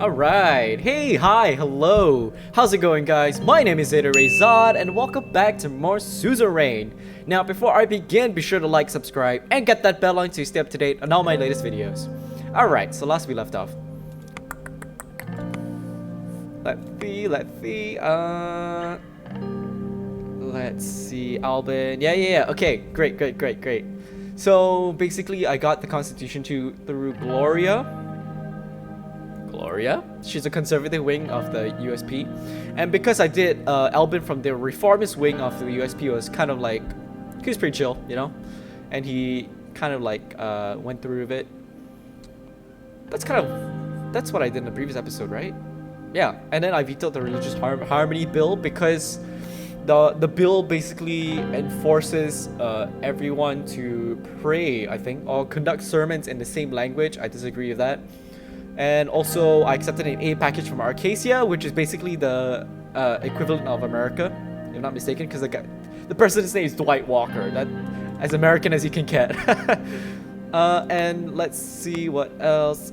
Alright, hey, hi, hello, how's it going guys? My name is ZetaRayZod and welcome back to more Suzerain. Now before I begin, be sure to like, subscribe, and get that bell on to stay up to date on all my latest videos. Alright, so last we left off. Let's see, Albin, yeah, okay, great. So basically I got the constitution through Gloria. She's a conservative wing of the USP, and because I did Albin from the reformist wing of the USP was kind of like, he was pretty chill, you know, and he kind of like went through with it. That's what I did in the previous episode, right? Yeah, and then I vetoed the religious harmony bill because the bill basically enforces everyone to pray, I think, or conduct sermons in the same language. I disagree with that. And also, I accepted an aid package from Arcasia, which is basically the equivalent of America, if I'm not mistaken, because the president's name is Dwight Walker. That, as American as you can get. And let's see what else.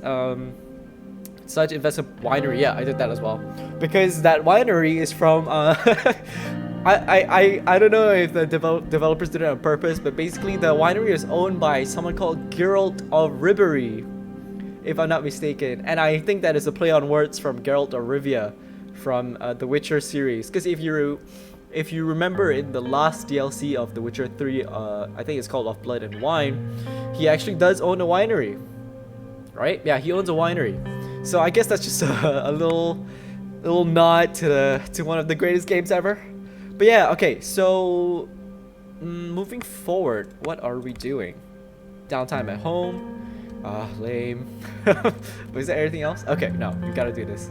Such investment winery. Yeah, I did that as well, because that winery is from. I don't know if the developers did it on purpose, but basically the winery is owned by someone called Geralt of Rivia, if I'm not mistaken, and I think that is a play on words from Geralt of Rivia from the Witcher series. Because if you remember in the last DLC of The Witcher 3, I think it's called Of Blood and Wine, he actually does own a winery, right? Yeah, he owns a winery. So I guess that's just a little nod to one of the greatest games ever. But yeah, okay. So moving forward, what are we doing? Downtime at home. Lame. Was there anything else? Okay, no, we gotta do this.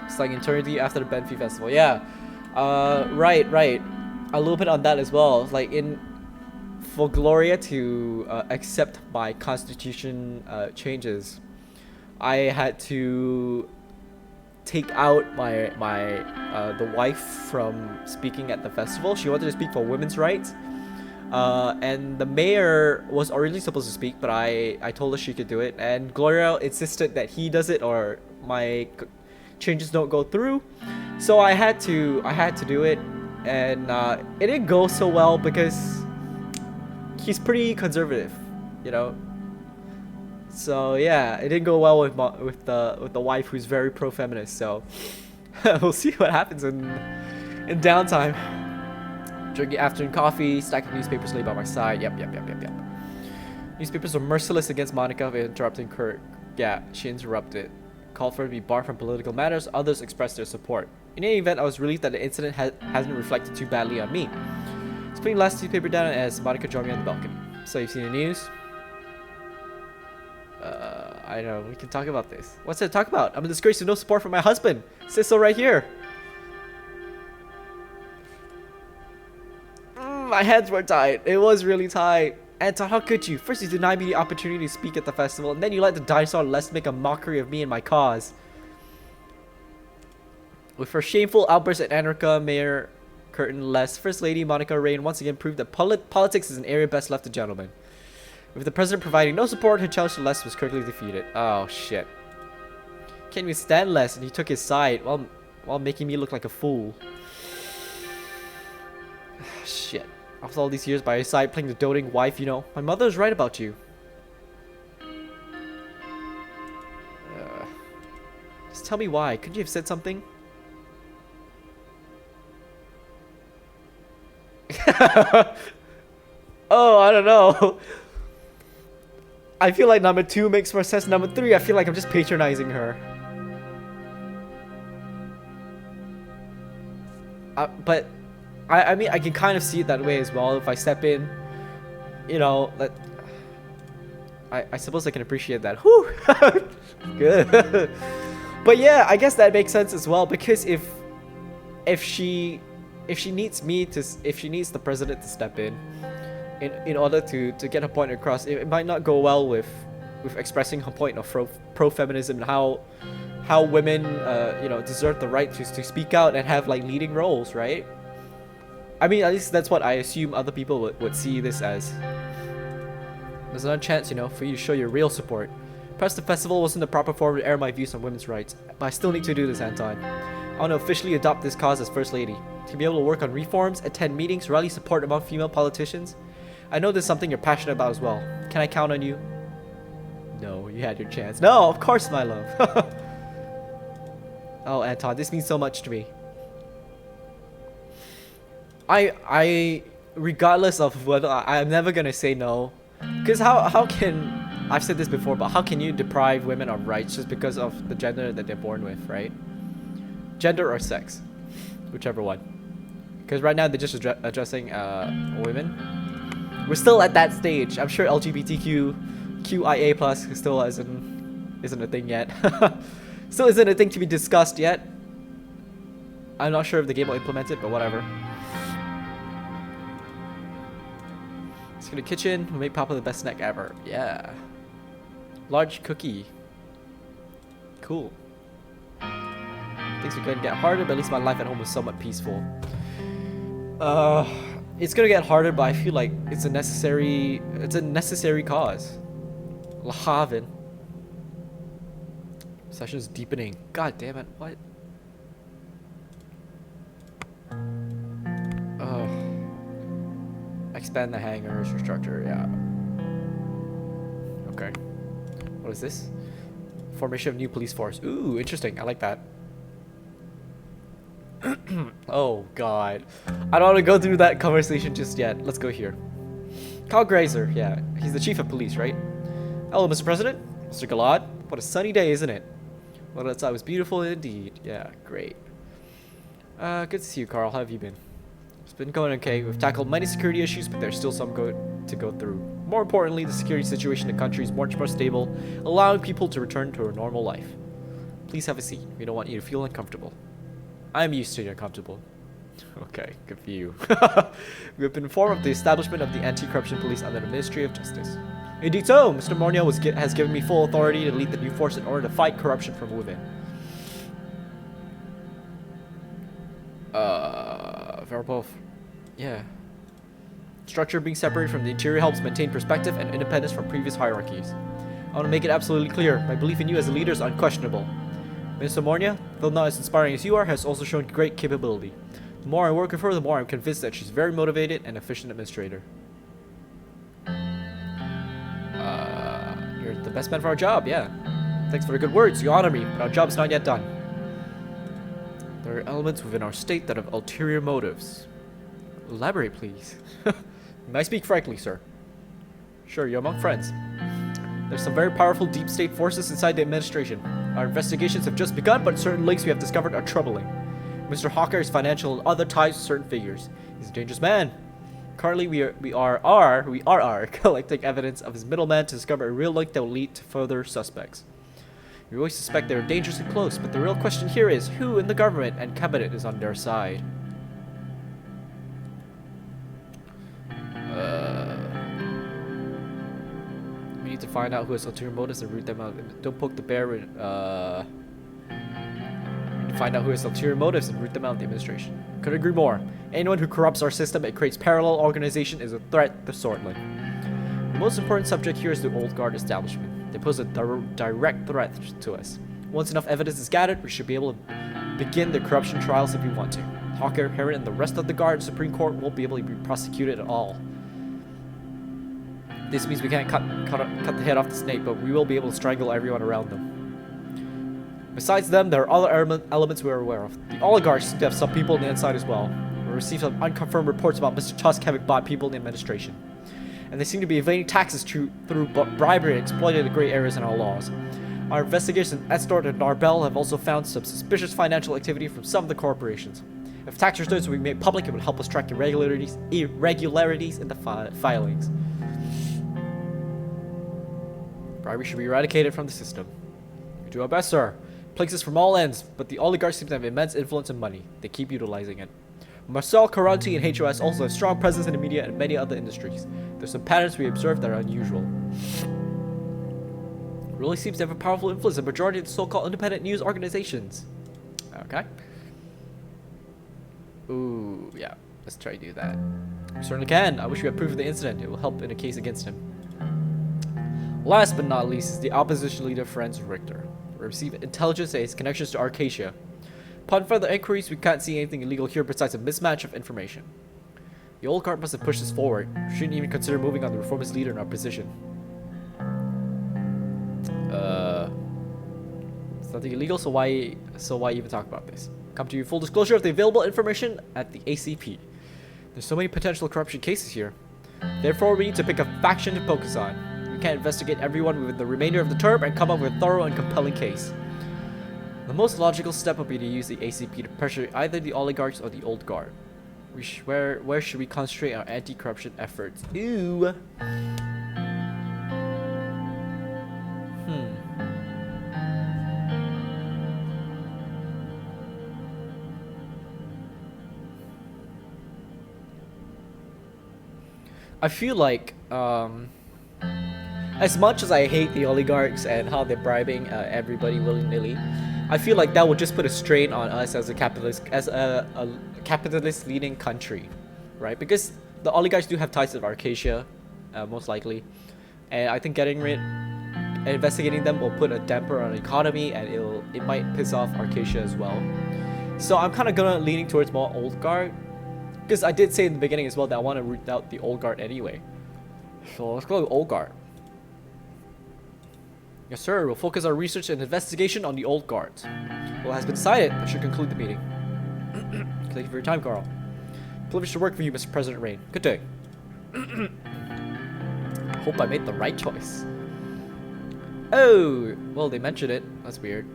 It's like eternity after the Benfi festival. Yeah. Right. A little bit on that as well. Like for Gloria to accept my constitution changes, I had to take out the wife from speaking at the festival. She wanted to speak for women's rights. And the mayor was originally supposed to speak, but I told her she could do it, and Gloria insisted that he does it or my changes don't go through. So I had to do it, and it didn't go so well because he's pretty conservative, you know. So yeah, it didn't go well with the wife who's very pro-feminist. So we'll see what happens in downtime. Drinking afternoon coffee, stack of newspapers laid by my side. Yep. Newspapers were merciless against Monica for interrupting Kurt. Yeah, she interrupted. Called for her to be barred from political matters. Others expressed their support. In any event, I was relieved that the incident hasn't reflected too badly on me. I was putting the last newspaper down as Monica joined me on the balcony. So you've seen the news? I know, we can talk about this. What's there to talk about? I'm a disgrace with no support from my husband. It says so right here. My hands were tied. It was really tight. Anton, how could you? First you denied me the opportunity to speak at the festival, and then you let the dinosaur Les make a mockery of me and my cause. With her shameful outburst at Anarcha, Mayor Curtin Les, First Lady Monica Rain once again proved that politics is an area best left to gentlemen. With the president providing no support, her challenge to Les was quickly defeated. Oh shit. Can't even stand Les, and he took his side while making me look like a fool. Shit. After all these years by your side playing the doting wife, you know, my mother is right about you. Just tell me why. Couldn't you have said something? Oh, I don't know. I feel like number 2 makes more sense. Number 3, I feel like I'm just patronizing her. But I mean, I can kind of see it that way as well. If I step in, you know, I suppose I can appreciate that. Whew. Good. But yeah, I guess that makes sense as well, because if she needs the president to step in order to get her point across, it might not go well with expressing her point of pro-feminism and how women you know, deserve the right to speak out and have like leading roles, right? I mean, at least that's what I assume other people would see this as. There's another chance, you know, for you to show your real support. Perhaps the festival wasn't the proper forum to air my views on women's rights, but I still need to do this, Anton. I want to officially adopt this cause as First Lady. To be able to work on reforms, attend meetings, rally support among female politicians. I know this is something you're passionate about as well. Can I count on you? No, you had your chance. No, of course, my love. Oh, Anton, this means so much to me. I regardless of whether I'm never gonna say no, because how can, I've said this before, but how can you deprive women of rights just because of the gender that they're born with, right? Gender or sex, whichever one. Because right now they're just addressing women. We're still at that stage. I'm sure LGBTQ, QIA plus still isn't a thing yet. Still isn't a thing to be discussed yet. I'm not sure if the game will implement it, but whatever. Let's go to the kitchen. We'll make Papa the best snack ever. Yeah. Large cookie. Cool. Things are going to get harder, but at least my life at home was somewhat peaceful. It's gonna get harder, but I feel like it's a necessary cause. Lahavin. Session's deepening. God damn it, what? Oh. Expand the hangars, restructure, yeah. Okay. What is this? Formation of new police force. Ooh, interesting. I like that. Oh god. I don't want to go through that conversation just yet. Let's go here. Kyle Grazer, yeah. He's the chief of police, right? Hello, Mr. President. Mr. Galad. What a sunny day, isn't it? Well, outside was beautiful indeed. Yeah, great. Good to see you, Carl. How have you been? It's been going okay. We've tackled many security issues, but there's still some to go through. More importantly, the security situation in the country is much more stable, allowing people to return to a normal life. Please have a seat. We don't want you to feel uncomfortable. I'm used to being uncomfortable. Okay, good for you. We have been informed of the establishment of the anti-corruption police under the Ministry of Justice. Indeed so, Mr. Mornio has given me full authority to lead the new force in order to fight corruption from within. Verbal. Yeah. Structure being separated from the interior helps maintain perspective and independence from previous hierarchies. I want to make it absolutely clear, my belief in you as a leader is unquestionable. Mr. Mornia, though not as inspiring as you are, has also shown great capability. The more I work with her, the more I'm convinced that she's a very motivated and efficient administrator. You're the best man for our job, yeah. Thanks for the good words, you honor me, but our job's not yet done. There are elements within our state that have ulterior motives. Elaborate, please. May I speak frankly, sir? Sure, you're among friends. There's some very powerful deep state forces inside the administration. Our investigations have just begun, but certain links we have discovered are troubling. Mr. Hawker has financial and other ties to certain figures. He's a dangerous man. Currently, we are collecting evidence of his middleman to discover a real link that will lead to further suspects. We always suspect they're dangerously close, but the real question here is who in the government and cabinet is on their side? We need to find out who has ulterior motives and root them out. Don't poke the bear with, find out who has ulterior motives and root them out of the administration. Couldn't agree more. Anyone who corrupts our system and creates parallel organization is a threat to Sordland. The most important subject here is the old guard establishment. They pose a direct threat to us. Once enough evidence is gathered, we should be able to begin the corruption trials if we want to. Hawker, Heron, and the rest of the guard Supreme Court won't be able to be prosecuted at all. This means we can't cut the head off the snake, but we will be able to strangle everyone around them. Besides them, there are other elements we are aware of. The oligarchs seem to have some people on the inside as well. We received some unconfirmed reports about Mr. Tusk having bought people in the administration. And they seem to be evading taxes through bribery and exploiting the gray areas in our laws. Our investigators in Estort and Narbel have also found some suspicious financial activity from some of the corporations. If tax returns were made public, it would help us track irregularities in the filings. Bribery should be eradicated from the system. We do our best, sir. Places from all ends, but the oligarchs seem to have immense influence and money. They keep utilizing it. Marcel, Caranti, and HOS also have strong presence in the media and many other industries. There's some patterns we observe that are unusual. It really seems to have a powerful influence in the majority of the so-called independent news organizations. Okay. Ooh, yeah. Let's try to do that. We certainly can. I wish we had proof of the incident. It will help in a case against him. Last but not least is the opposition leader Franz Richter. We received intelligence that his connections to Arcadia. Upon further inquiries, we can't see anything illegal here besides a mismatch of information. The old guard must have pushed us forward. We shouldn't even consider moving on the reformist leader in our position. It's nothing illegal, so why even talk about this? Come to you full disclosure of the available information at the ACP. There's so many potential corruption cases here. Therefore, we need to pick a faction to focus on. We can't investigate everyone within the remainder of the term and come up with a thorough and compelling case. The most logical step would be to use the ACP to pressure either the oligarchs or the old guard. Where should we concentrate our anti-corruption efforts? Ooh. I feel like, as much as I hate the oligarchs and how they're bribing everybody willy-nilly, I feel like that would just put a strain on us as a capitalist leading country, right? Because the oligarchs do have ties to Arcadia, most likely, and I think getting rid and investigating them will put a damper on the economy, and it might piss off Arcadia as well. So I'm kind of gonna leaning towards more old guard. Because I did say in the beginning as well that I want to root out the old guard anyway. So let's go with old guard. Yes sir, we'll focus our research and investigation on the old guards. Well, it has been decided. That should conclude the meeting. Thank you for your time, Carl. Privileged to work for you, Mr. President Rain. Good day. Hope I made the right choice. Oh, well, they mentioned it. That's weird.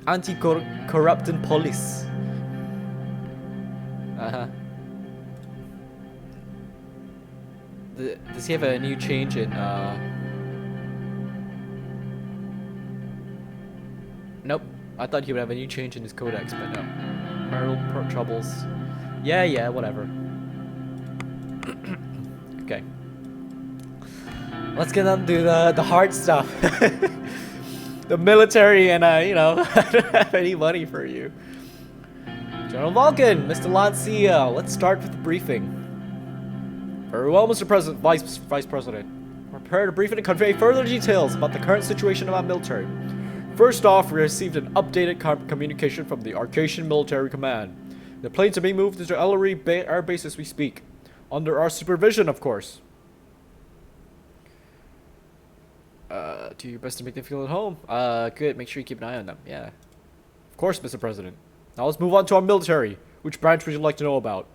Anti-corrupting police. Does he have a new change in Nope. I thought he would have a new change in his codex, but no. Marital troubles. Yeah, whatever. Okay. Let's get on to the hard stuff. The military, and you know, I don't have any money for you. General Vulcan, Mr. Lancia, let's start with the briefing. Very well, Mr. President, Vice President. Prepare to briefing and convey further details about the current situation of our military. First off, we received an updated communication from the Arcadian Military Command. The planes are being moved into Ellery Air Base as we speak. Under our supervision, of course. Do your best to make them feel at home. Good, make sure you keep an eye on them, yeah. Of course, Mr. President. Now let's move on to our military. Which branch would you like to know about?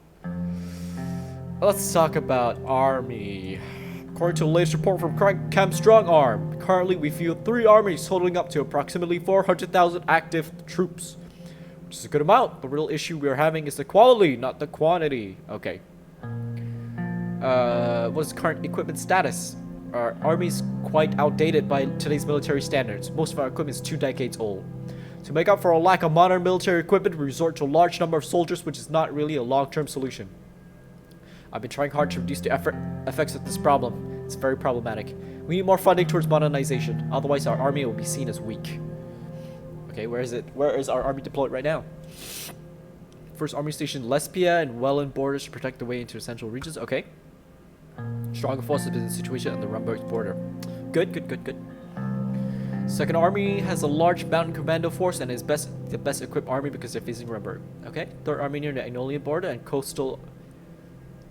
Let's talk about Army. According to the latest report from Camp Strong Arm, currently we field 3 armies totaling up to approximately 400,000 active troops. Which is a good amount. The real issue we're having is the quality, not the quantity. Okay. What is current equipment status? Our army's quite outdated by today's military standards. Most of our equipment is 2 decades old. To make up for a lack of modern military equipment, we resort to a large number of soldiers, which is not really a long-term solution. I've been trying hard to reduce the effects of this problem. It's very problematic. We need more funding towards modernization, otherwise our army will be seen as weak. Okay, where is it? Where is our army deployed right now? First army station Lesbia and Wehlen borders to protect the way into central regions. Okay. Stronger forces in the situation on the Rumberg's border. Good. Second army has a large mountain commando force and is the best equipped army because they're facing Rumberg. Okay. Third army near the Agnolia border and coastal.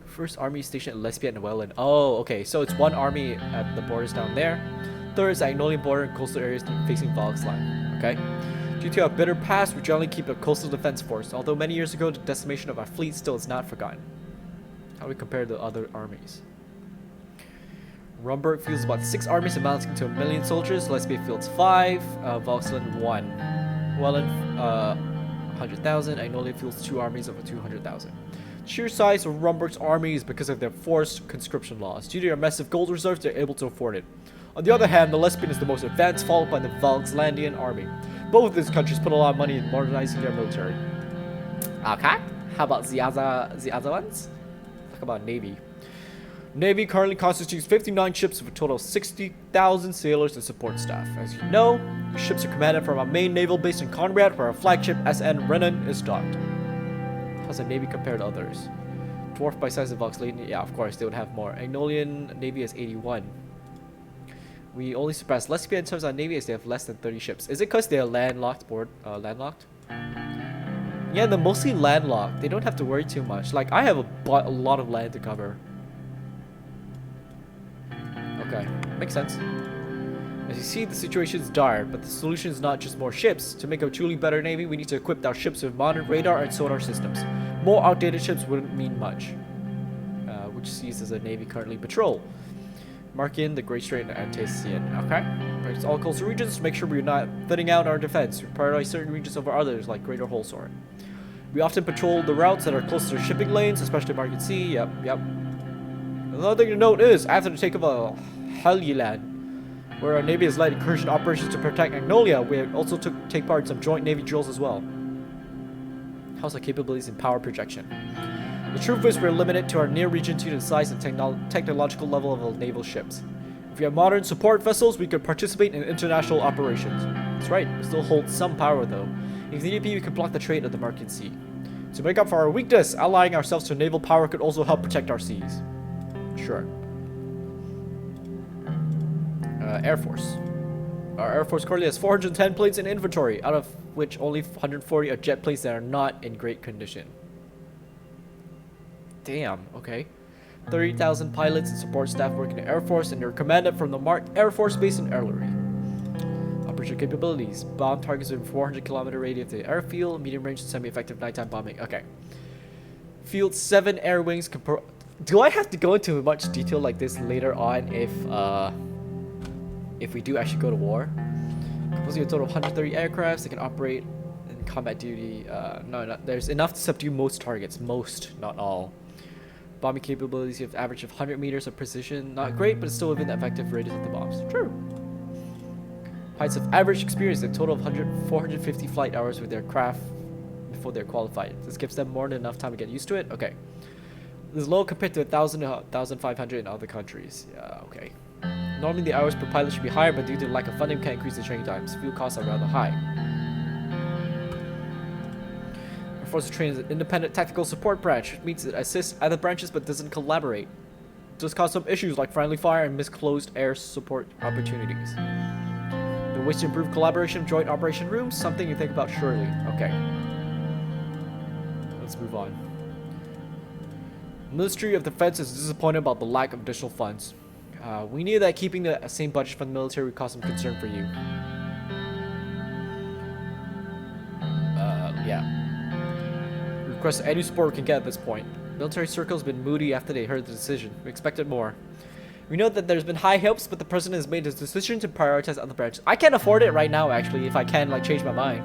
First army station at Lesbia and Wehlen. Oh, okay. So it's one army at the borders down there. Third is the Agnolia border and coastal areas facing Volksland. Okay. Due to our bitter past, we generally keep a coastal defense force. Although many years ago, the decimation of our fleet still is not forgotten. How do we compare to other armies? Rumberg fields about 6 armies amounting to 1 million soldiers. Lesbia fields 5. Volksland 1. Wehlen 100,000. Agnolia fields 2 armies of 200,000. Sheer size of Rumberg's army is because of their forced conscription laws. Due to their massive gold reserves, they're able to afford it. On the other hand, the Lesbian is the most advanced, followed by the Volkslandian army. Both of these countries put a lot of money in modernizing their military. Okay. How about the other ones? Talk about Navy. Navy currently constitutes 59 ships with a total of 60,000 sailors and support staff. As you know, the ships are commanded from our main naval base in Conrad, where our flagship SN Renan is docked. How's the Navy compared to others? Dwarfed by size of Volkslandia? Yeah, of course, they would have more. Agnolian Navy has 81. We only surpass less speed in terms of our navy as they have less than 30 ships. Is it because they're landlocked? Landlocked? Yeah, they're mostly landlocked. They don't have to worry too much. Like, I have a lot of land to cover. Okay, makes sense. As you see, the situation is dire, but the solution is not just more ships. To make a truly better navy, we need to equip our ships with modern radar and sonar systems. More outdated ships wouldn't mean much. Which sees as a navy currently patrol. Mark in the Great Strait and Antician. Okay. Protect all coastal regions to make sure we're not thinning out our defense. We prioritize certain regions over others, like Greater Holsor. We often patrol the routes that are close to shipping lanes, especially Market Sea. Yep. Another thing to note is, after the takeover of Helgeland, where our Navy has led incursion operations to protect Agnolia, we also take part in some joint Navy drills as well. How's our capabilities in power projection? The truth is we're limited to our near region due to the size and technological level of our naval ships. If we have modern support vessels, we could participate in international operations. That's right, we still hold some power though. If need be, we could block the trade of the Market Sea. To make up for our weakness, allying ourselves to naval power could also help protect our seas. Sure. Air Force. Our Air Force currently has 410 planes in inventory, out of which only 140 are jet planes that are not in great condition. Damn, okay. 30,000 pilots and support staff work in the Air Force, and they're commanded from the Mark Air Force Base in Ellery. Operation capabilities. Bomb targets within 400 kilometer radius of the airfield, medium range and semi-effective nighttime bombing. Okay. Field 7 air wings. Do I have to go into much detail like this later on if we do actually go to war? Composing a total of 130 aircrafts that can operate in combat duty. No, there's enough to subdue most targets. Most, not all. Bombing capabilities, you have an average of 100 meters of precision. Not great, but it's still within the effective radius of the bombs. True. Pilots have average experience, a total of 450 flight hours with their craft before they're qualified. This gives them more than enough time to get used to it. Okay. This is low compared to 1,000 to 1,500 in other countries. Yeah, okay. Normally the hours per pilot should be higher, but due to lack of funding, can't increase the training times. Fuel costs are rather high. Air Force is trained as an independent tactical support branch, which means it assists other branches but doesn't collaborate. It does cause some issues like friendly fire and misclosed air support opportunities. The ways to improve collaboration of joint operation rooms, something you think about surely. Okay. Let's move on. Ministry of Defense is disappointed about the lack of additional funds. We knew that keeping the same budget for the military would cause some concern for you. Yeah. Request any support we can get at this point. Military circles have been moody after they heard the decision. We expected more. We know that there's been high hopes, but the president has made his decision to prioritize other branches. I can't afford it right now, actually, if I can, like, change my mind.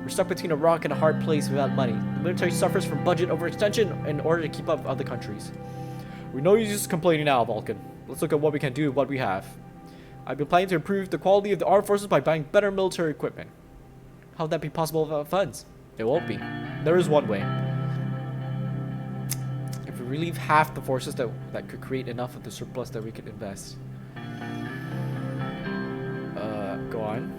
We're stuck between a rock and a hard place without money. The military suffers from budget overextension in order to keep up with other countries. We know you're just complaining now, Vulcan. Let's look at what we can do with what we have. I've been planning to improve the quality of the armed forces by buying better military equipment. How would that be possible without funds? It won't be. There is one way. If we relieve half the forces that could create enough of the surplus that we could invest. Go on.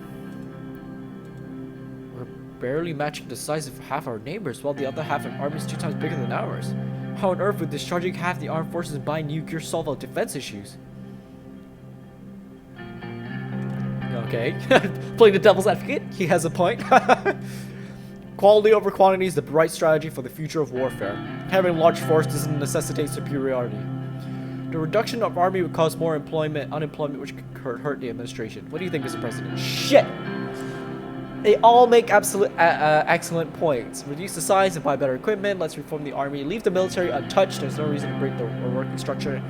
We're barely matching the size of half our neighbors, while the other half of our army is 2 times bigger than ours. How on earth would discharging half the armed forces and buying new gear solve our defense issues? Okay. Playing the devil's advocate, he has a point. Quality over quantity is the right strategy for the future of warfare. Having a large force doesn't necessitate superiority. The reduction of army would cause more unemployment, which could hurt the administration. What do you think, Mr. President? Shit! They all make excellent points. Reduce the size and buy better equipment. Let's reform the army. Leave the military untouched. There's no reason to break the working structure.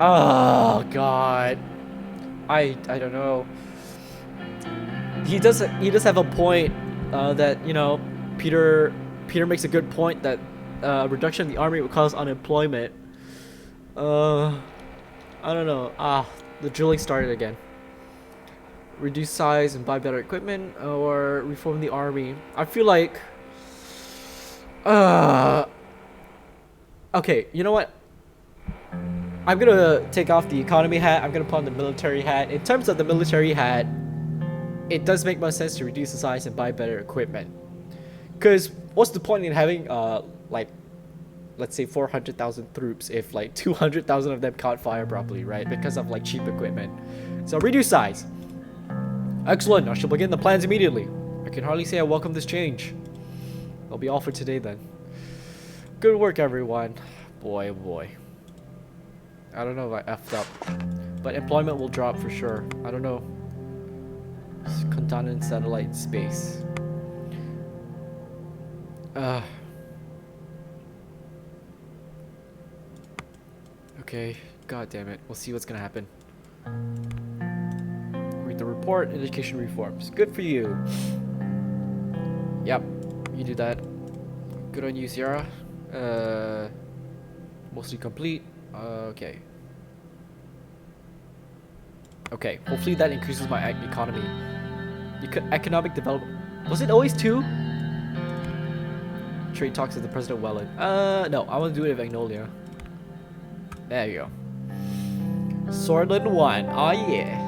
Oh God, I don't know. He does have a point that, you know, Peter makes a good point that reduction of the army would cause unemployment. I don't know. The drilling started again. Reduce size and buy better equipment, or reform the army. I feel like okay, you know what? I'm gonna take off the economy hat. I'm gonna put on the military hat. In terms of the military hat, it does make more sense to reduce the size and buy better equipment. Because what's the point in having like, let's say 400,000 troops if like 200,000 of them can't fire properly, right? Because of like cheap equipment. So reduce size. Excellent. I shall begin the plans immediately. I can hardly say I welcome this change. That'll be all for today then. Good work, everyone. Boy, oh boy. I don't know if I effed up, but employment will drop for sure. I don't know. Continent satellite space. Okay, god damn it. We'll see what's gonna happen. Read the report, education reforms. Good for you. Yep, you do that. Good on you, Sierra. Mostly complete. Okay. Okay, hopefully that increases my economy. Economic development. Was it always 2? Trade talks with the President Wehlen. No, I want to do it with Agnolia. There you go. Sordland 1. Oh yeah.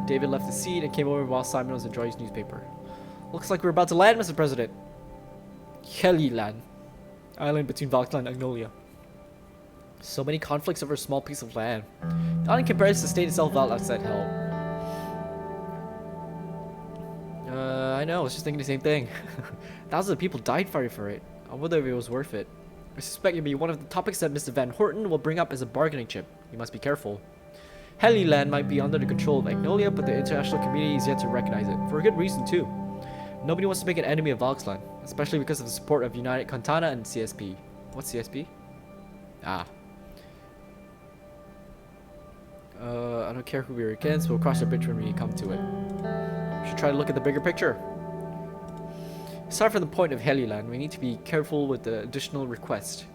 David left the seat and came over while Simon was enjoying his newspaper. Looks like we're about to land, Mr. President. Heliland. Island between Valkland and Agnolia. So many conflicts over a small piece of land. Not in comparison to the state itself without outside help. I know, I was just thinking the same thing. Thousands of people died fighting for it. I wonder if it was worth it. I suspect it'll be one of the topics that Mr. Van Horten will bring up as a bargaining chip. You must be careful. Heliland might be under the control of Agnolia, but the international community is yet to recognize it. For a good reason, too. Nobody wants to make an enemy of Valkland, especially because of the support of United Contana and CSP. What's CSP? Ah. I don't care who we're against, we'll cross the bridge when we come to it. We should try to look at the bigger picture. Aside from the point of Heliland, we need to be careful with the additional request.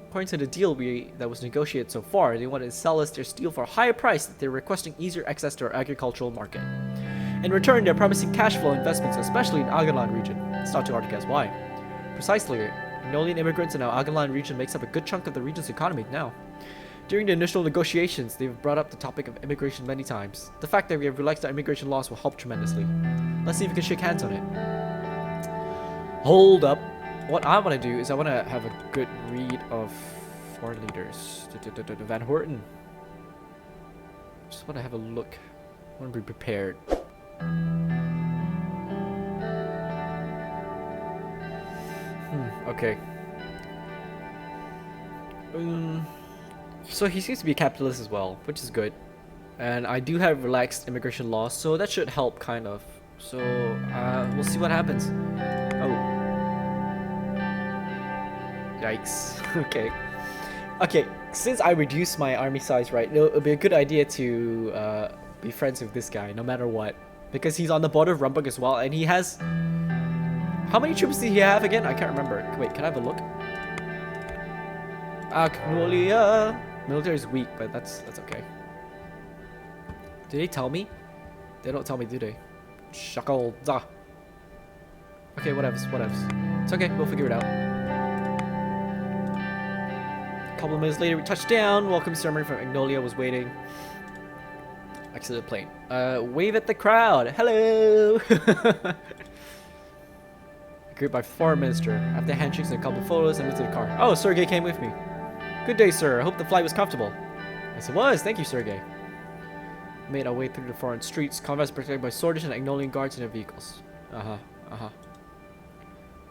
According to the deal that was negotiated so far, they wanted to sell us their steel for a higher price that they're requesting easier access to our agricultural market. In return, they're promising cash flow investments, especially in Aganland region. It's not too hard to guess why. Precisely, Agnolian immigrants in our Aganland region makes up a good chunk of the region's economy now. During the initial negotiations, they've brought up the topic of immigration many times. The fact that we have relaxed our immigration laws will help tremendously. Let's see if we can shake hands on it. Hold up. What I want to do is I want to have a good read of foreign leaders. Van Horten. Just want to have a look. I want to be prepared. Okay. So he seems to be a capitalist as well, which is good. And I do have relaxed immigration laws, so that should help, kind of. So, we'll see what happens. Oh. Yikes. Okay. Okay, since I reduced my army size, right, it'll be a good idea to be friends with this guy, no matter what. Because he's on the border of Rumbug as well, and he has... How many troops did he have again? I can't remember. Wait, can I have a look? Agnolia. Military is weak, but that's okay. Did they tell me? They don't tell me, do they? Shuckle. Okay, whatevs. It's okay, we'll figure it out. A couple of minutes later, we touched down. Welcome ceremony from Agnolia was waiting. Exit the plane. Wave at the crowd. Hello. Greeted by foreign minister. After handshakes and a couple of photos, I moved to the car. Oh, Sergey came with me. Good day, sir. I hope the flight was comfortable. Yes, it was. Thank you, Sergey. Made our way through the foreign streets. Convoys protected by Swordish and Agnolian guards in their vehicles.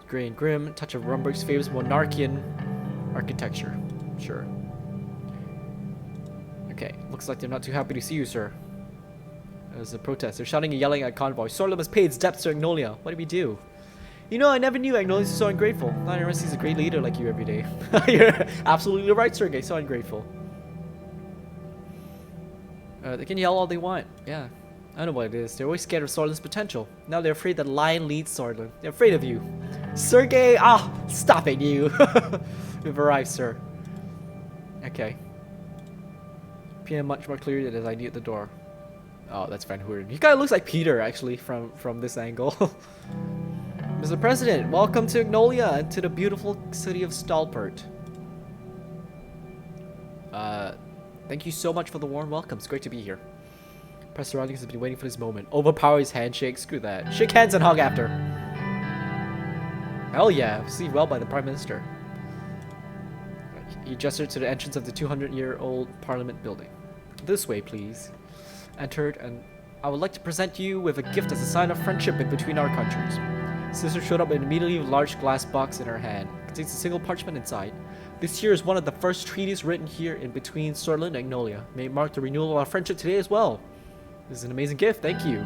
Grey and grim. Touch of Rumbug's famous monarchian architecture. Sure. Okay. Looks like they're not too happy to see you, sir. There's a protest. They're shouting and yelling at convoy. Sordland must pay its debts to Agnolia. What did we do? You know, I never knew Agnolia was so ungrateful. Not everyone sees a great leader like you every day. You're absolutely right, Sergey. So ungrateful. They can yell all they want. Yeah. I don't know what it is. They're always scared of Sordland's potential. Now they're afraid that Lion leads Sordland. They're afraid of you. Sergey! Ah! Stop it, you! We've arrived, sir. Okay. PM much more clear than his ID at the door. Oh, that's Van Horten. He kind of looks like Peter, actually, from this angle. Mr. President, welcome to Agnolia and to the beautiful city of Stalpert. Thank you so much for the warm welcome. It's great to be here. Press surroundings has been waiting for this moment. Overpower his handshake. Screw that. Shake hands and hug after. Hell yeah. Received well by the Prime Minister. He gestured to the entrance of the 200-year-old Parliament building. This way, please. entered, and I would like to present you with a gift as a sign of friendship in between our countries. Sister showed up and immediately with a large glass box in her hand. It contains a single parchment inside. This here is one of the first treaties written here in between Sordland and Agnolia. May it mark the renewal of our friendship today as well. This is an amazing gift, thank you.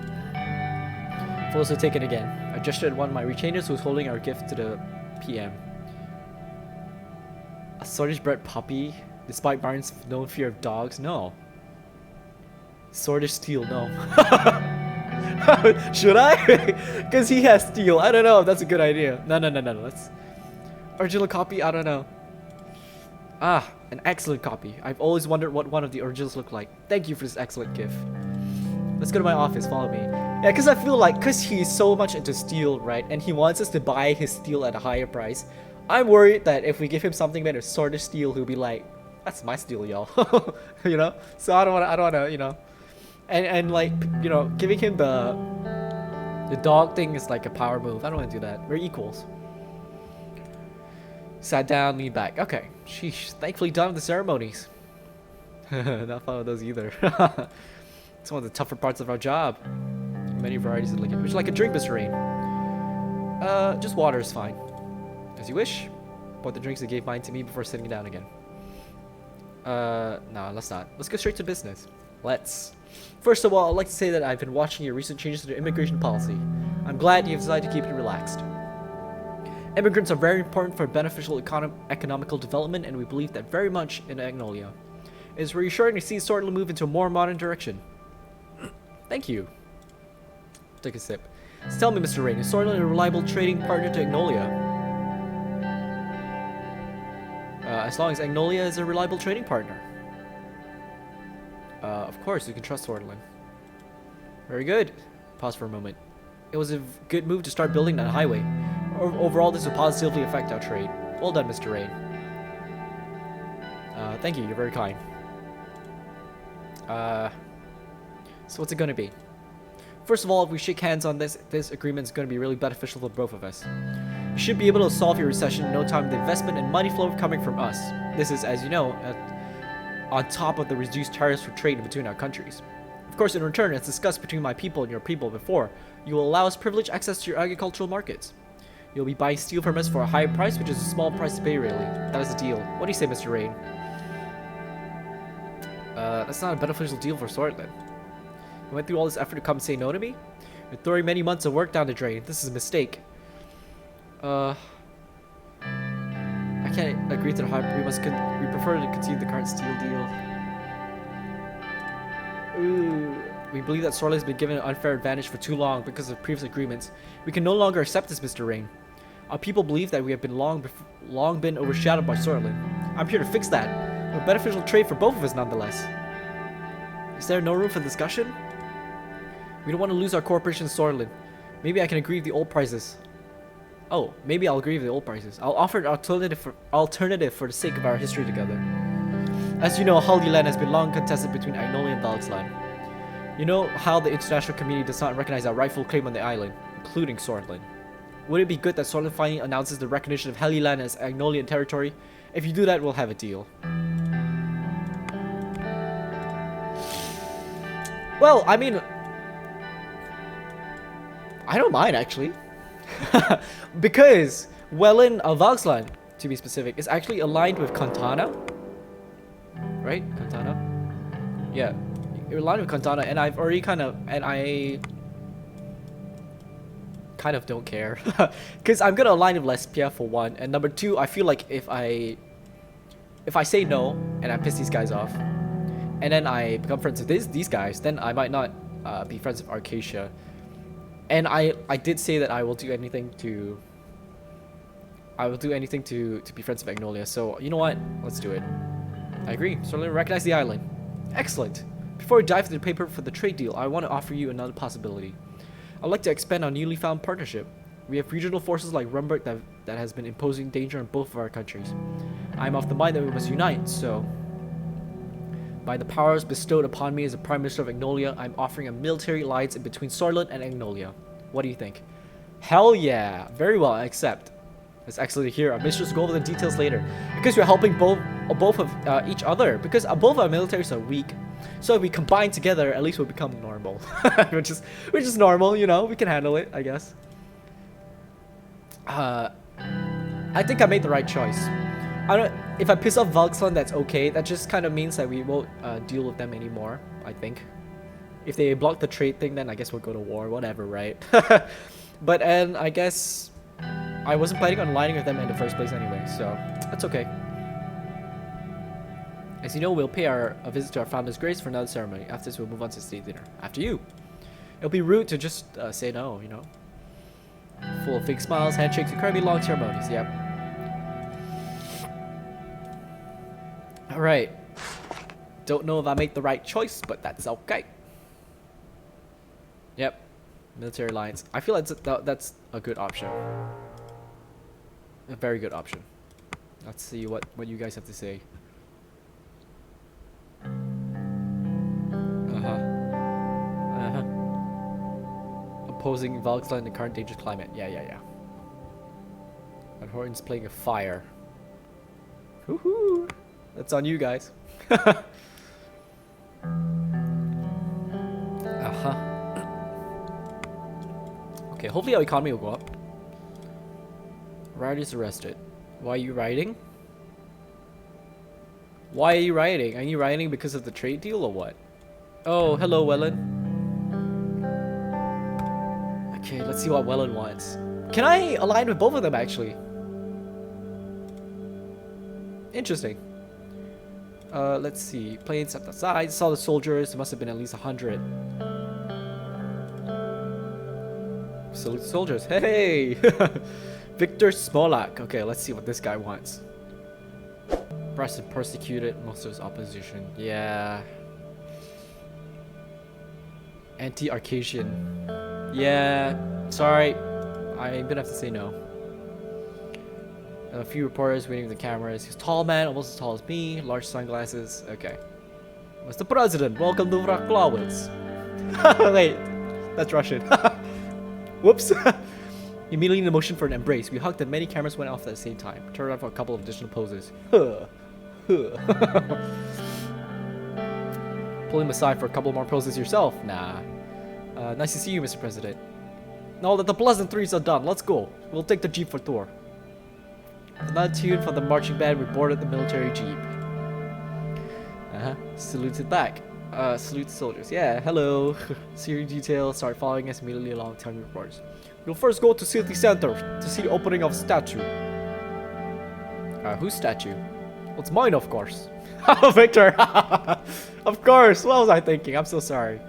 Photos are taken again. I gestured at one of my retainers who was holding our gift to the PM. A Sordlish bred puppy, despite Barn's known fear of dogs? No. Sordlish steel, no. Should I? Because he has steel. I don't know if that's a good idea. No. That's original copy. I don't know. Ah, an excellent copy. I've always wondered what one of the originals look like. Thank you for this excellent gift. Let's go to my office. Follow me. Yeah, because I feel like, because he's so much into steel, right? And he wants us to buy his steel at a higher price. I'm worried that if we give him something made of Sordlish steel, he'll be like, "That's my steel, y'all." You know. So I don't want to, you know. And like, you know, giving him the dog thing is like a power move. I don't want to do that. We're equals. Sat down, leaned back. Okay. Sheesh. Thankfully done with the ceremonies. Not fun with those either. It's one of the tougher parts of our job. Many varieties of liquid. Would you like a drink, Mr. Rain? Just water is fine. As you wish. Bought the drinks and gave mine to me before sitting down again. No, let's not. Let's go straight to business. Let's. First of all, I'd like to say that I've been watching your recent changes to the immigration policy. I'm glad you've decided to keep it relaxed. Immigrants are very important for beneficial economical development, and we believe that very much in Agnolia. It is reassuring to see Sordland move into a more modern direction. Thank you. Take a sip. So tell me, Mr. Rain, is Sordland a reliable trading partner to Agnolia? As long as Agnolia is a reliable trading partner. Of course, you can trust Sordland. Very good. Pause for a moment. It was a good move to start building that highway. Overall, this will positively affect our trade. Well done, Mr. Rain. Thank you. You're very kind. So what's it gonna be? First of all, if we shake hands on this agreement is going to be really beneficial for both of us. You should be able to solve your recession in no time with the investment and money flow coming from us. This is, as you know, on top of the reduced tariffs for trade between our countries. Of course, in return, as discussed between my people and your people before, you will allow us privileged access to your agricultural markets. You'll be buying steel from us for a higher price, which is a small price to pay, really. That is the deal. What do you say, Mr. Rain? That's not a beneficial deal for Sordland. You went through all this effort to come and say no to me? You're throwing many months of work down the drain. This is a mistake. I can't agree to the high. We prefer to continue the current steel deal. Ooh. We believe that Sordland has been given an unfair advantage for too long because of previous agreements. We can no longer accept this, Mr. Rain. Our people believe that we have been long been overshadowed by Sordland. I'm here to fix that. A beneficial trade for both of us, nonetheless. Is there no room for discussion? We don't want to lose our cooperation with Sordland. Maybe I can agree with the old prices. Oh, maybe I'll agree with the old prices. I'll offer an alternative for the sake of our history together. As you know, Holy Land has been long contested between Agnolia and Bludish. You know how the international community does not recognize our rightful claim on the island, including Sordland. Would it be good that Sordland finally announces the recognition of Holy Land as Agnolian territory? If you do that, we'll have a deal. Well, I mean, I don't mind actually. Because Wehlen of Bludish, to be specific, is actually aligned with Kantana. Right? Kantana? Yeah. You're aligned with Kantana, and I've already I kind of don't care. Because I'm gonna align with Lesbia for one, and number two, I feel like if I say no, and I piss these guys off, and then I become friends with these guys, then I might not be friends with Arcacia. And I did say that I will do anything to be friends with Agnolia. So you know what? Let's do it. I agree. So let me recognize the island. Excellent. Before we dive into the paper for the trade deal, I want to offer you another possibility. I'd like to expand our newly found partnership. We have regional forces like Rumberg that has been imposing danger on both of our countries. I'm of the mind that we must unite, so by the powers bestowed upon me as the Prime Minister of Agnolia, I'm offering a military alliance in between Sordland and Agnolia. What do you think? Hell yeah! Very well, I accept. That's excellent to hear. Our mistress will go over the details later. Because we're helping both of each other. Because both our militaries are weak. So if we combine together, at least we'll become normal. which is normal, you know, we can handle it, I guess. I think I made the right choice. If I piss off Valkson, that's okay. That just kind of means that we won't deal with them anymore, I think. If they block the trade thing, then I guess we'll go to war, whatever, right? But and I guess I wasn't planning on aligning with them in the first place anyway, so that's okay. As you know, we'll pay a visit to our founder's grace for another ceremony. After this, we'll move on to state dinner. After you. It'll be rude to just say no, you know. Full of fake smiles, handshakes, incredibly long ceremonies. Yep. Alright. Don't know if I made the right choice, but that's okay. Yep. Military alliance. I feel like that's a good option. A very good option. Let's see what you guys have to say. Opposing Valkland in the current dangerous climate. Yeah. And Horton's playing a fire. Woohoo! That's on you guys. Okay, hopefully our economy will go up. Rioters arrested. Why are you rioting? Why are you rioting? Are you rioting because of the trade deal or what? Oh, hello, Wehlen. Okay, let's see what Wehlen wants. Can I align with both of them, actually? Interesting. Let's see. Planes at the sides. Saw the soldiers. There must have been at least 100. Salute the soldiers. Hey! Victor Smolak. Okay, let's see what this guy wants. Oppressed and persecuted most of his opposition. Yeah. Anti-Arcasian. Yeah. Sorry. I'm gonna have to say no. A few reporters waiting with the cameras. He's a tall man, almost as tall as me. Large sunglasses. Okay. Mr. President, welcome to Vraklowitz. Wait. That's Russian. Whoops. Immediately in the motion for an embrace. We hugged and many cameras went off at the same time. Turned around for a couple of additional poses. Pull him aside for a couple more poses yourself. Nah. Nice to see you, Mr. President. Now that the pleasantries are done, let's go. We'll take the jeep for tour. Another tune from the marching band, we boarded the military jeep. Saluted back. Salute the soldiers. Yeah, hello. Serious details. Start following us immediately along, telling reporters. We'll first go to city center to see the opening of statue. Whose statue? Well, it's mine, of course. Victor! Of course! What was I thinking? I'm so sorry.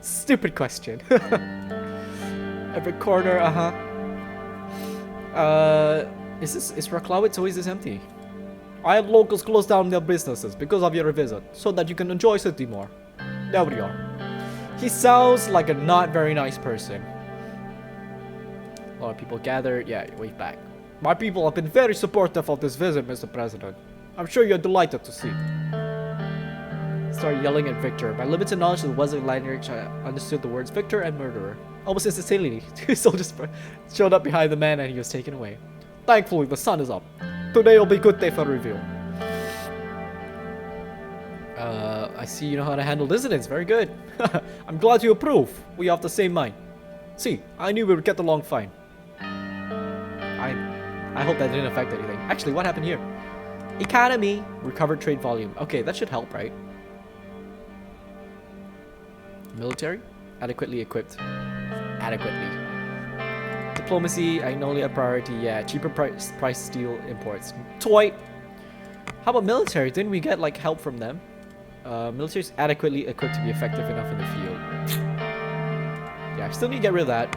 Stupid question. Every corner, Is Vraklowitz always this empty? I had locals close down their businesses because of your visit, so that you can enjoy city more. There we are. He sounds like a not very nice person. A lot of people gathered. Yeah, wave back. My people have been very supportive of this visit, Mr. President. I'm sure you're delighted to see. Started yelling at Victor. By limited knowledge of the Wesley language, I understood the words Victor and murderer. Almost instantaneously, two soldiers showed up behind the man and he was taken away. Thankfully, the sun is up. Today will be a good day for reveal. I see you know how to handle dissidents. Very good. I'm glad you approve. We have the same mind. See, I knew we would get along fine. I hope that didn't affect anything. Actually, what happened here? Economy. Recovered trade volume. Okay, that should help, right? Military. Adequately equipped. Adequately. Diplomacy. Agnolia priority. Yeah, cheaper price steel imports. Toy. How about military? Didn't we get like help from them? Military is adequately equipped to be effective enough in the field. Yeah, I still need to get rid of that.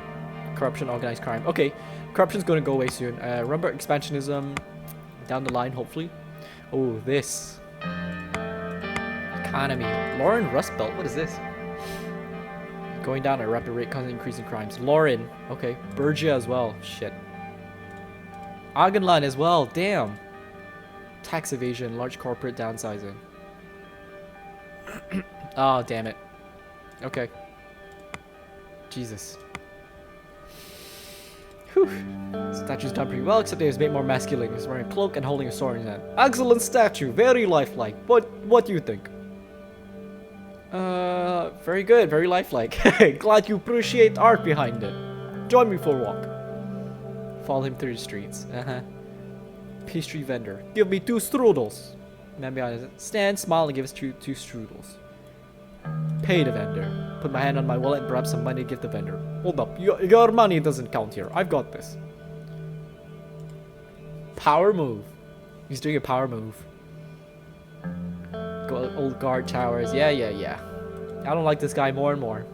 Corruption, organized crime. Okay, corruption's going to go away soon. Remember expansionism down the line, hopefully. Oh, this. Economy. Lauren Rust Belt. What is this? Going down at a rapid rate, constant increase in crimes. Lauren. Okay. Bergia as well. Shit. Argenland as well. Damn. Tax evasion. Large corporate downsizing. Oh, damn it. Okay. Jesus. Whew. Statue's done pretty well, except it was made more masculine. He's wearing a cloak and holding a sword in his hand. Excellent statue. Very lifelike. What do you think? Very good, very lifelike. Glad you appreciate art behind it. Join me for a walk. Follow him through the streets. Pastry vendor. Give me 2 strudels. Man behind us. Stand, smile, and give us two strudels. Pay the vendor. Put my hand on my wallet and grab some money to give the vendor. Hold up. Your money doesn't count here. I've got this. Power move. He's doing a power move. Go old guard towers. Yeah. I don't like this guy more and more.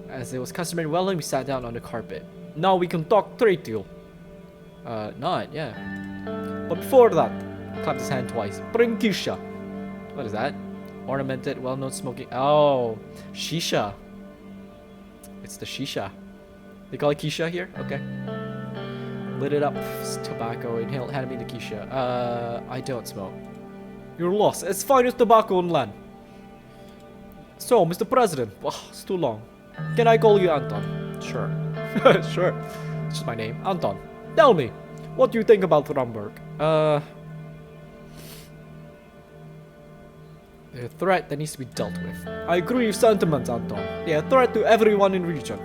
As it was customary in Wehlen, we sat down on the carpet. Now we can talk trade deal. Not, yeah. But before that, I clapped his hand twice. Bring Kisha. What is that? Ornamented, well-known smoking. Oh, shisha. It's the shisha. They call it Kisha here? Okay. Lit it up with tobacco. Inhaled, handed me the Kisha. I don't smoke. You're lost. It's finest tobacco in land. So, Mr. President. It's too long. Can I call you Anton? Sure. Sure. It's just my name. Anton. Tell me, what do you think about Ramberg? A threat that needs to be dealt with. I agree with sentiments, Anton. They're a threat to everyone in region.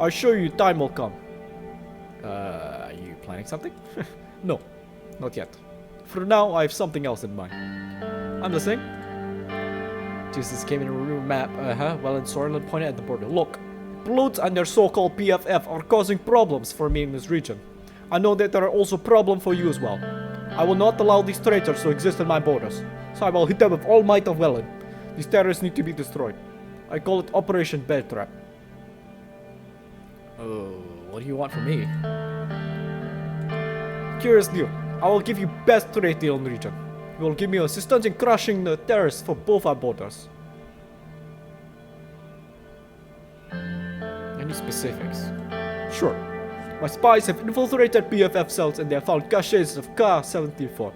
I assure you time will come. Are you planning something? No, not yet. For now, I have something else in mind. I'm listening. Jesus came in a room map. Well, in Sordland pointed at the border. Look, Bloods and their so-called PFF are causing problems for me in this region. I know that there are also problems for you as well. I will not allow these traitors to exist in my borders, so I will hit them with all might of Wehlen. These terrorists need to be destroyed. I call it Operation Bear Trap. Oh, what do you want from me? Curious deal. I will give you best trade deal in the region. You will give me assistance in crushing the terrorists for both our borders. Any specifics? Sure. My spies have infiltrated PFF cells and they have found caches of K-74.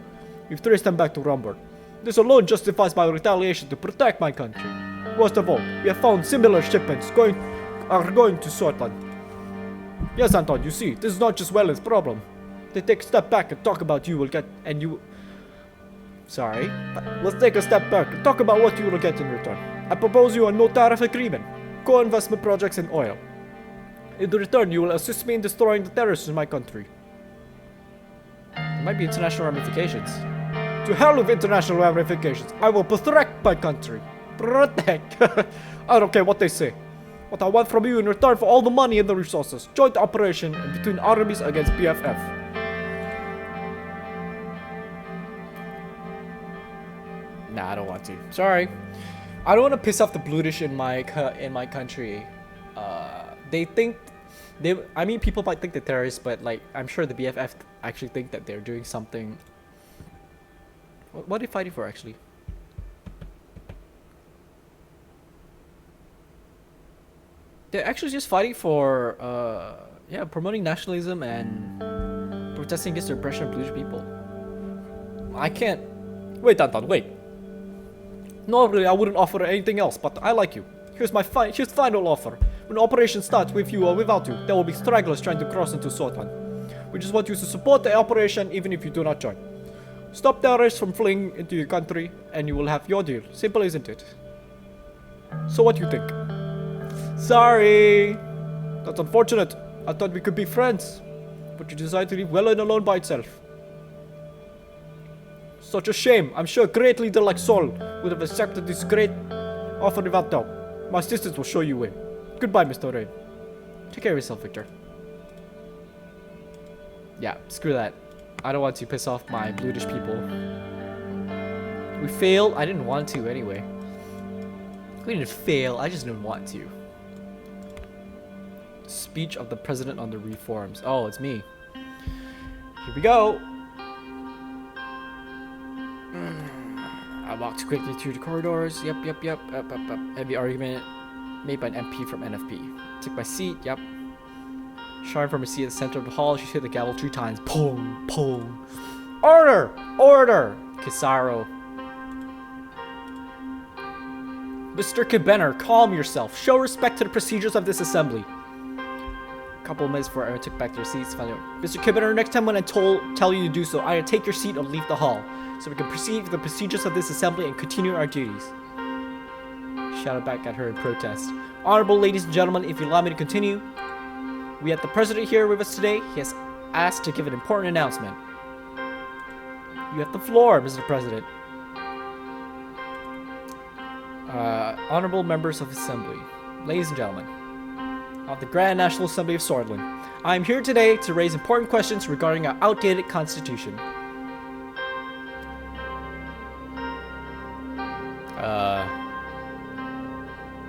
We've traced them back to Ramberg. This alone justifies my retaliation to protect my country. Worst of all, we have found similar shipments going to Sordland. Yes, Anton, you see, this is not just Wehlen's problem. They take a step back and talk about you will get, and you... Sorry. Let's take a step back and talk about what you will get in return. I propose you a no-tariff agreement. Co-investment projects in oil. In return, you will assist me in destroying the terrorists in my country. There might be international ramifications. To hell with international ramifications. I will protect my country. Protect. I don't care what they say. What I want from you in return for all the money and the resources. Joint operation between armies against PFF. Nah, I don't want to. Sorry. I don't want to piss off the Bludish in my country. They think I mean, people might think they're terrorists, but like I'm sure the BFF actually think that they're doing something. What are they fighting for actually? They're actually just fighting for yeah, promoting nationalism and protesting against the oppression of Bludish people. I can't wait, Anton, wait. Normally I wouldn't offer anything else, but I like you. Here's final offer. When operation starts with you or without you, there will be stragglers trying to cross into Sordland. We just want you to support the operation even if you do not join. Stop terrorists from fleeing into your country and you will have your deal. Simple, isn't it? So what do you think? Sorry! That's unfortunate. I thought we could be friends. But you decided to leave Wehlen alone by itself. Such a shame. I'm sure a great leader like Sol would have accepted this great offer without doubt. My assistants will show you in. Goodbye, Mr. Rain. Take care of yourself, Victor. Yeah, screw that. I don't want to piss off my Bludish people. We failed. I didn't want to anyway. We didn't fail. I just didn't want to. Speech of the President on the reforms. Oh, it's me. Here we go. I walked quickly through the corridors. Yep. Heavy argument made by an MP from NFP. Took my seat. Yep. Shine from a seat at the center of the hall. She hit the gavel 3 times. Pong, pong. Order! Order! Kisaro. Mr. Kibenner, calm yourself. Show respect to the procedures of this assembly. A couple of minutes before everyone took back their seats. Finally, Mr. Kibenner, next time when I tell you to do so, either take your seat or leave the hall, so we can proceed with the procedures of this assembly and continue our duties. shouted back at her in protest. Honorable ladies and gentlemen, if you allow me to continue, we have the president here with us today. He has asked to give an important announcement. You have the floor, Mr. President. Honorable members of the Assembly, ladies and gentlemen, of the Grand National Assembly of Sordland, I am here today to raise important questions regarding our outdated constitution.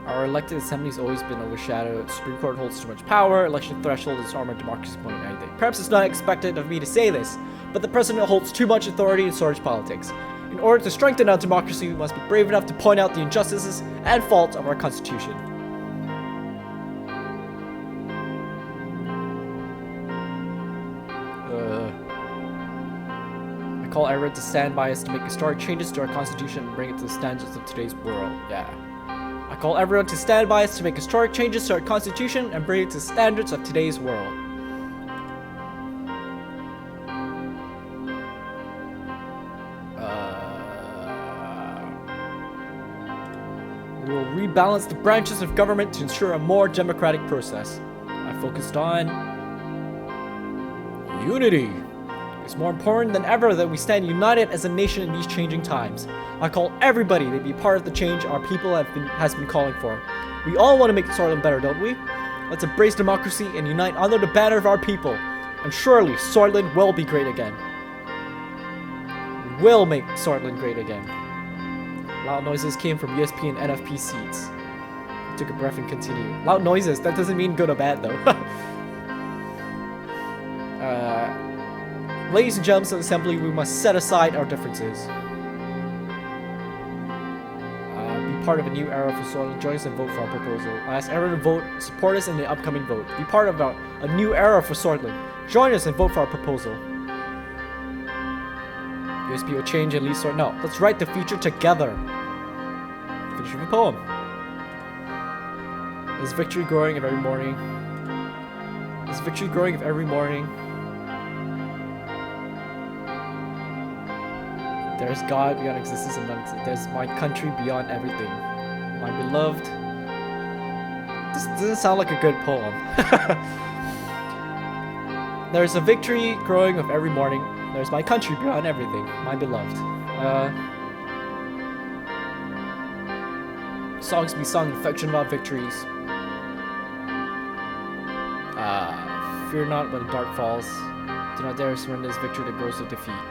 Our elected assembly has always been overshadowed. Supreme Court holds too much power. Election threshold is armored democracy more than anything. Perhaps it's not expected of me to say this, but the president holds too much authority in storage politics. In order to strengthen our democracy, we must be brave enough to point out the injustices and faults of our constitution. I call everyone to stand by us to make historic changes to our constitution and bring it to the standards of today's world. Yeah. I call everyone to stand by us to make historic changes to our constitution and bring it to the standards of today's world. We will rebalance the branches of government to ensure a more democratic process. I focused on unity. It's more important than ever that we stand united as a nation in these changing times. I call everybody to be part of the change our people has been calling for. We all want to make Sordland better, don't we? Let's embrace democracy and unite under the banner of our people. And surely Sordland will be great again. We will make Sordland great again. Loud noises came from USP and NFP seats. I took a breath and continued. Loud noises, that doesn't mean good or bad though. Ladies and gentlemen of the Assembly, we must set aside our differences. Be part of a new era for Sordland. Join us and vote for our proposal. I ask everyone to vote, support us in the upcoming vote. Be part of a new era for Sordland. Join us and vote for our proposal. USP will change and lead Sordland. No, let's write the future together. Finish with a poem. There's victory growing of every morning. There's victory growing of every morning. There's God beyond existence and none. There's my country beyond everything. My beloved. This doesn't sound like a good poem. There's a victory growing of every morning. There's my country beyond everything. My beloved. Songs be sung in affection about victories. Fear not when the dark falls. Do not dare surrender this victory that grows to defeat.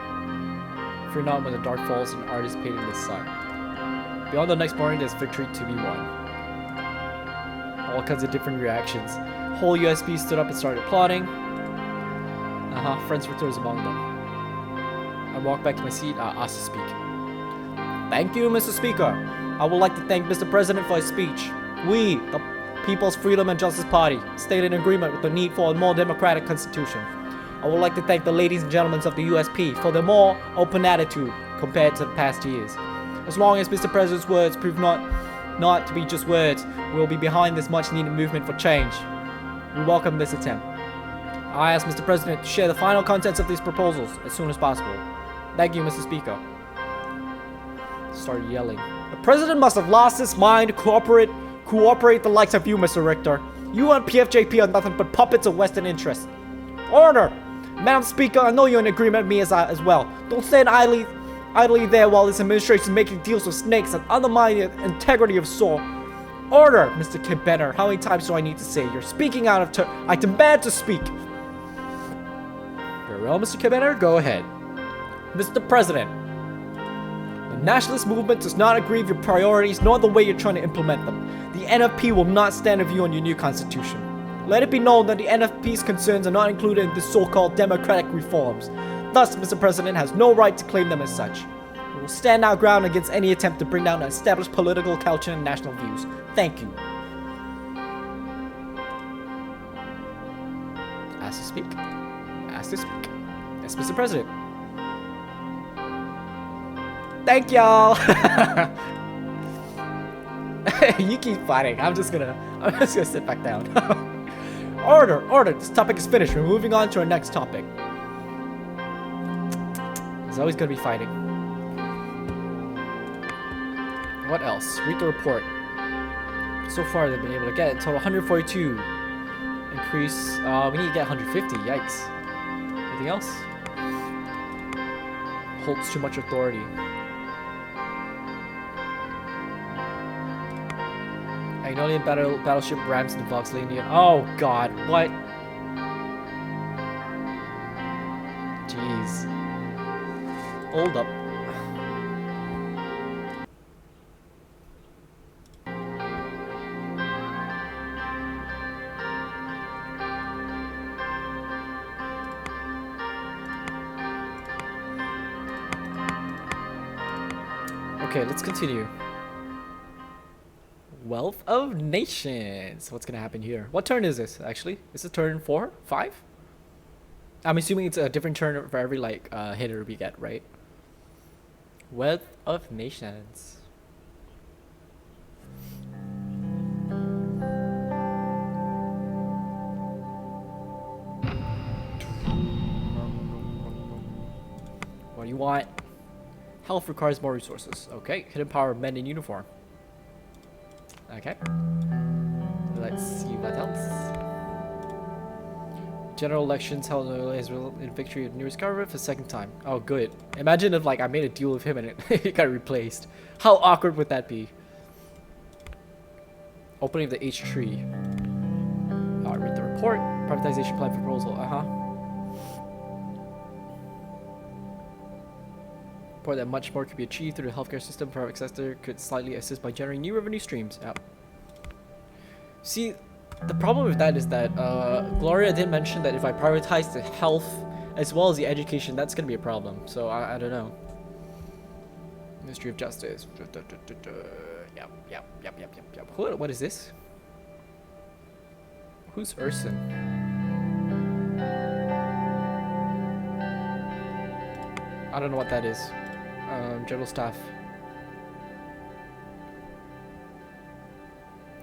Fear not when the dark falls and art is painting the sun. Beyond the next morning, there's victory to be won. All kinds of different reactions. Whole USP stood up and started applauding. Friends were those among them. I walked back to my seat, asked to speak. Thank you, Mr. Speaker. I would like to thank Mr. President for his speech. We, the People's Freedom and Justice Party, stayed in agreement with the need for a more democratic constitution. I would like to thank the ladies and gentlemen of the USP for their more open attitude compared to the past years. As long as Mr. President's words prove not to be just words, we will be behind this much needed movement for change. We welcome this attempt. I ask Mr. President to share the final contents of these proposals as soon as possible. Thank you, Mr. Speaker. Started yelling. The President must have lost his mind to cooperate the likes of you, Mr. Richter. You and PFJP are nothing but puppets of Western interests. Order! Madam Speaker, I know you're in agreement with me as well. Don't stand idly there while this administration is making deals with snakes and undermining the integrity of SOR. Order, Mr. Kibbenner. How many times do I need to say? You're speaking out of turn. I demand to speak. Very well, Mr. Kibbenner, go ahead. Mr. President, the nationalist movement does not agree with your priorities nor the way you're trying to implement them. The NFP will not stand with you on your new constitution. Let it be known that the NFP's concerns are not included in the so-called democratic reforms. Thus, Mr. President has no right to claim them as such. We will stand our ground against any attempt to bring down an established political culture and national views. Thank you. Ask to speak. Ask to speak. Yes, Mr. President. Thank y'all. You keep fighting. I'm just gonna sit back down. Order! This topic is finished. We're moving on to our next topic. There's always gonna be fighting. What else? Read the report. So far, they've been able to get a total 142. Increase. We need to get 150. Yikes. Anything else? Holds too much authority. Agnolia battleship rams the Voxlanian. Oh god, what? Jeez. Hold up. Okay, let's continue. Wealth of Nations. What's gonna happen here? What turn is this, actually? Is it turn 4? 5? I'm assuming it's a different turn for every, like, hitter we get, right? Wealth of Nations. What do you want? Health requires more resources. Okay. Hidden power of men in uniform. Okay. Let's see what else. General elections held has resulted in victory of nearest government for the second time. Oh, good. Imagine if, like, I made a deal with him and it got replaced. How awkward would that be? Opening of the H tree. Read the report. Privatization plan proposal. Report that much more could be achieved through the healthcare system. Private sector could slightly assist by generating new revenue streams. Yep. See, the problem with that is that Gloria did mention that if I privatize the health as well as the education, that's going to be a problem. So I don't know. Ministry of Justice. Yep. What is this? Who's Urson? I don't know what that is. General staff.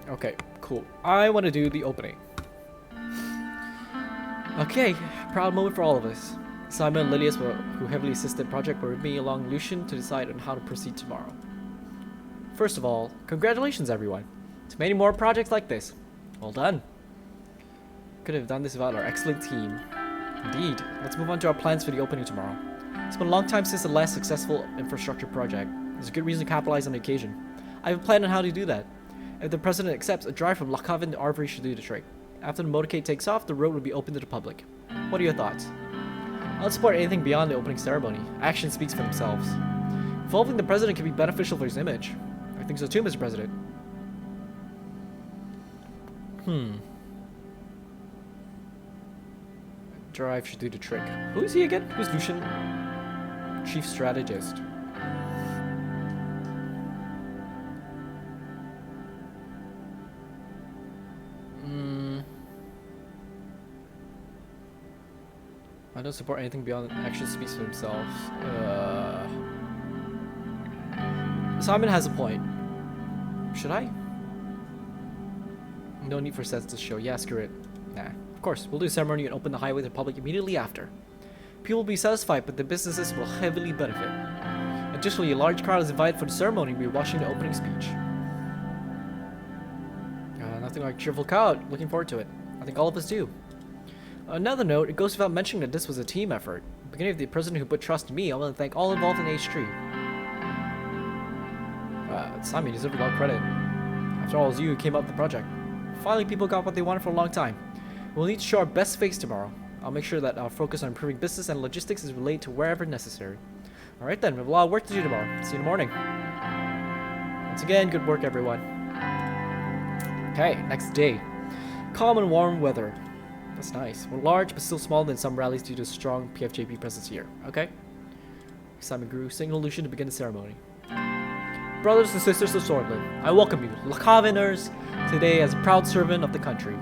Okay, cool. I want to do the opening. Okay, proud moment for all of us. Simon and Lilius, who heavily assisted the project, were with me along Lucian to decide on how to proceed tomorrow. First of all, congratulations everyone. To many more projects like this. Well done. Could have done this without our excellent team. Indeed. Let's move on to our plans for the opening tomorrow. It's been a long time since the last successful infrastructure project. There's a good reason to capitalize on the occasion. I have a plan on how to do that. If the president accepts, a drive from Lochhaven to Arbury should do the trick. After the motorcade takes off, the road will be open to the public. What are your thoughts? I'll support anything beyond the opening ceremony. Action speaks for themselves. Involving the president can be beneficial for his image. I think so too, Mr. President. Drive should do the trick. Who is he again? Who's Lucian? Chief strategist. I don't support anything beyond action speaks for themselves. Simon has a point. Should I? No need for sets to show. Yeah, screw it. Nah. Of course, we'll do a ceremony and open the highway to the public immediately after. People will be satisfied, but the businesses will heavily benefit. Additionally, a large crowd is invited for the ceremony. We'll be watching the opening speech. Nothing like a cheerful crowd. Looking forward to it. I think all of us do. Another note, it goes without mentioning that this was a team effort. Beginning with the president who put trust in me, I want to thank all involved in H3. Simon deserves a lot of credit. After all, it was you who came up with the project. Finally, people got what they wanted for a long time. We'll need to show our best face tomorrow. I'll make sure that our focus on improving business and logistics is relayed to wherever necessary. Alright then, we have a lot of work to do tomorrow. See you in the morning. Once again, good work everyone. Okay, next day. Calm and warm weather. That's nice. We're large, but still smaller than some rallies due to strong PFJP presence here. Okay. Simon grew. Signal Lucian to begin the ceremony. Brothers and sisters of Sordland, I welcome you, Lochhaveners, today as a proud servant of the country.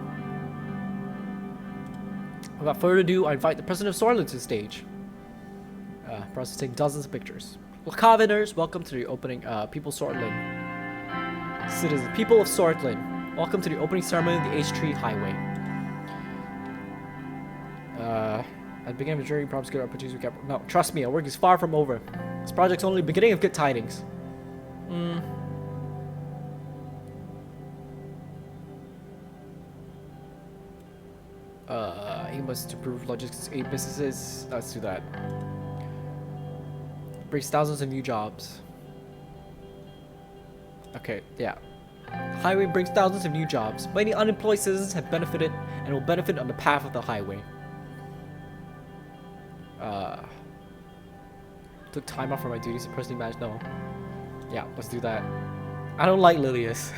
Without further ado, I invite the president of Sordland to the stage. Processing dozens of pictures. Lochhaveners, welcome to the opening. People of Sordland. Citizens, people of Sordland, welcome to the opening ceremony of the H3 Highway. At the beginning of the journey, promise good opportunities. No, trust me, our work is far from over. This project's only the beginning of good tidings. Aim was to improve logistics aid businesses. Let's do that. Brings thousands of new jobs. Okay, yeah. Highway brings thousands of new jobs. Many unemployed citizens have benefited and will benefit on the path of the highway. Took time off from my duties to personally manage. No. Yeah, let's do that. I don't like Lilius.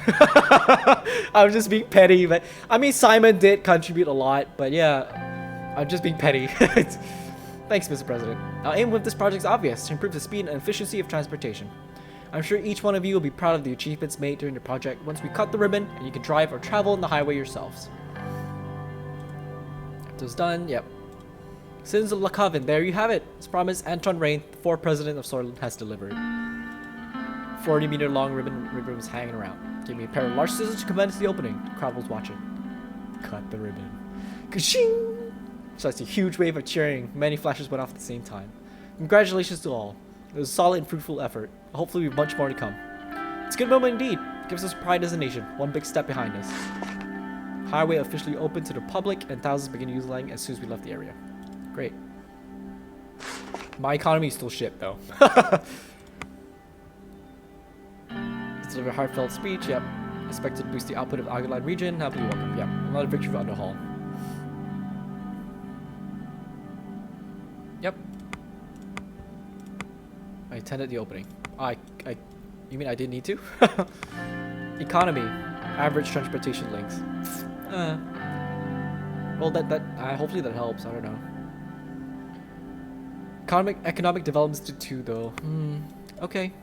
I'm just being petty, but I mean Simon did contribute a lot, but yeah, I'm just being petty. Thanks, Mr. President. Our aim with this project is obvious: to improve the speed and efficiency of transportation. I'm sure each one of you will be proud of the achievements made during the project once we cut the ribbon and you can drive or travel on the highway yourselves. Those done, yep. Citizens of Lacoven, there you have it. As promised, Anton Rain, the 4th president of Sordland, has delivered. 40-meter long ribbon was hanging around. Give me a pair of large scissors to commence the opening. The crowd was watching. Cut the ribbon. Ka-shing! So that's a huge wave of cheering. Many flashes went off at the same time. Congratulations to all. It was a solid and fruitful effort. Hopefully we have much more to come. It's a good moment indeed. It gives us pride as a nation. One big step behind us. Highway officially opened to the public and thousands began utilizing as soon as we left the area. Great. My economy is still shit though. Deliver a heartfelt speech, yep. Expected to boost the output of the Agnolia region. Happily welcome, yep. Another victory for Underhall. Yep. I attended the opening. You mean I didn't need to? Economy. Average transportation links. Well, hopefully that helps. I don't know. Economic Development Institute, though. Okay.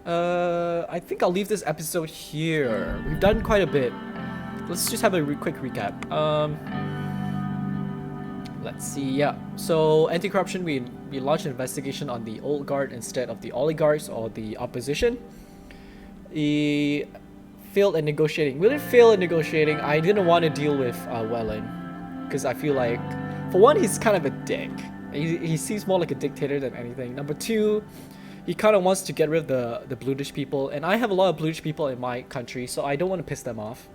I think I'll leave this episode here. We've done quite a bit. Let's just have a quick recap. Let's see. Yeah. So anti-corruption, we launched an investigation on the old guard instead of the oligarchs or the opposition. We failed at negotiating. We didn't fail at negotiating. I didn't want to deal with Wehlen because I feel like, for one, he's kind of a dick. He seems more like a dictator than anything. Number two, he kind of wants to get rid of the Bludish people, and I have a lot of Bludish people in my country, so I don't want to piss them off.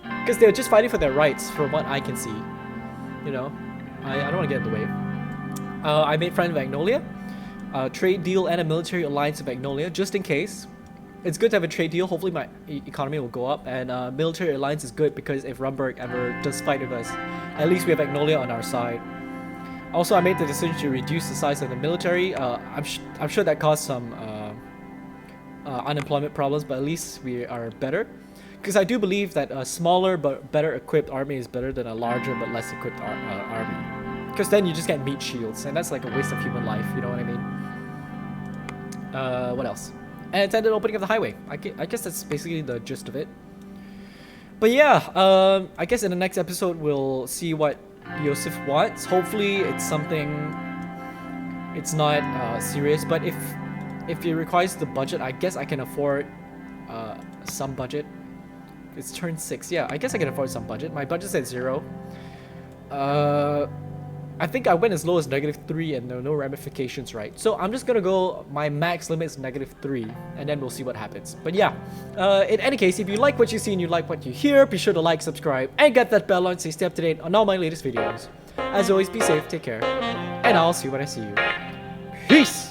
Because they're just fighting for their rights, from what I can see. You know, I don't want to get in the way. I made friends with Agnolia, a trade deal and a military alliance with Agnolia, just in case. It's good to have a trade deal, hopefully my economy will go up, and military alliance is good because if Rumberg ever does fight with us, at least we have Agnolia on our side. Also, I made the decision to reduce the size of the military. I'm sure that caused some unemployment problems, but at least we are better. Because I do believe that a smaller but better equipped army is better than a larger but less equipped army. Because then you just get meat shields, and that's like a waste of human life, you know what I mean? What else? And attended opening of the highway. I guess that's basically the gist of it. But yeah, I guess in the next episode we'll see what Yosef wants. Hopefully it's something, it's not serious, but if it requires the budget, I guess I can afford some budget. It's turn 6. Yeah, I guess I can afford some budget. My budget's at 0. I think I went as low as -3 and there are no ramifications, right? So I'm just gonna go, my max limit is -3 and then we'll see what happens. But yeah, in any case, if you like what you see and you like what you hear, be sure to like, subscribe, and get that bell on so you stay up to date on all my latest videos. As always, be safe, take care, and I'll see you when I see you. Peace!